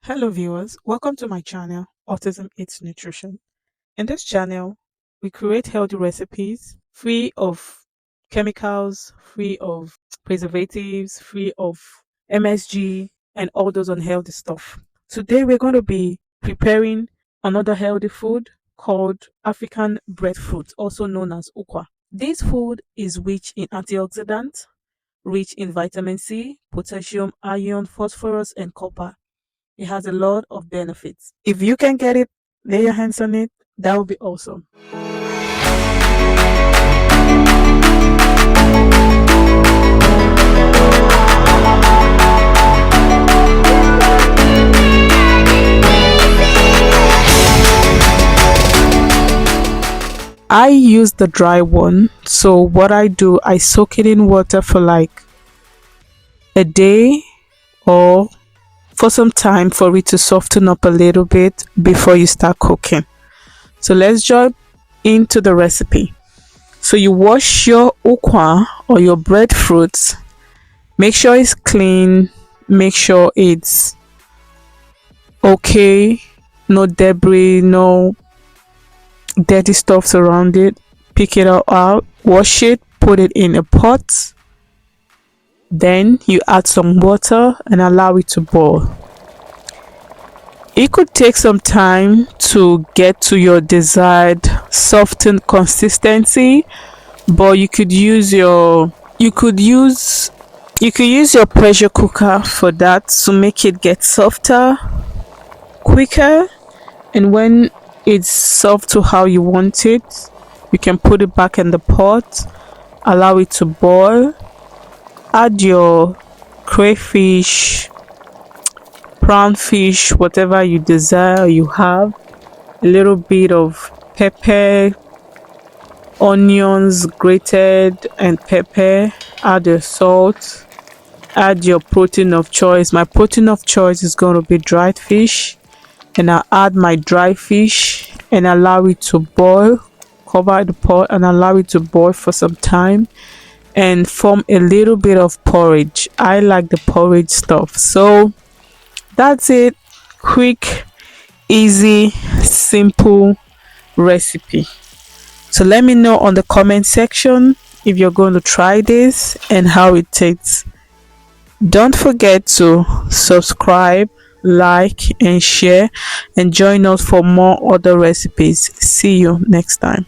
Hello viewers, welcome to my channel, Autism Eats Nutrition. In this channel, we create healthy recipes free of chemicals, free of preservatives, free of MSG and all those unhealthy stuff. Today we're going to be preparing another healthy food called African breadfruit, also known as ukwa. This food is rich in antioxidants, rich in vitamin C, potassium, iron, phosphorus and copper. It has a lot of benefits. If you can get it, lay your hands on it. That would be awesome. I use the dry one. So what I do, I soak it in water for like a day or for some time for it to soften up a little bit before you start cooking. So let's jump into the recipe. So you wash your ukwa or your breadfruits. Make sure it's clean. Make sure it's okay. No debris, no dirty stuff around it. Pick it all out. Wash it. Put it in a pot. Then you add some water and allow it to boil. It could take some time to get to your desired softened consistency, but you could use your pressure cooker for that to make it get softer quicker. And when it's soft to how you want it, you can put it back in the pot, allow it to boil. Add your crayfish, prawn fish, whatever you desire. You have a little bit of pepper, onions grated and pepper. Add your salt. Add your protein of choice. My protein of choice is going to be dried fish, and I'll add my dry fish and allow it to boil. Cover the pot and allow it to boil for some time and form a little bit of porridge. I like the porridge stuff. So that's it. Quick, easy, simple recipe. So let me know on the comment section if you're going to try this and how it tastes. Don't forget to subscribe, like and share, and join us for more other recipes. See you next time.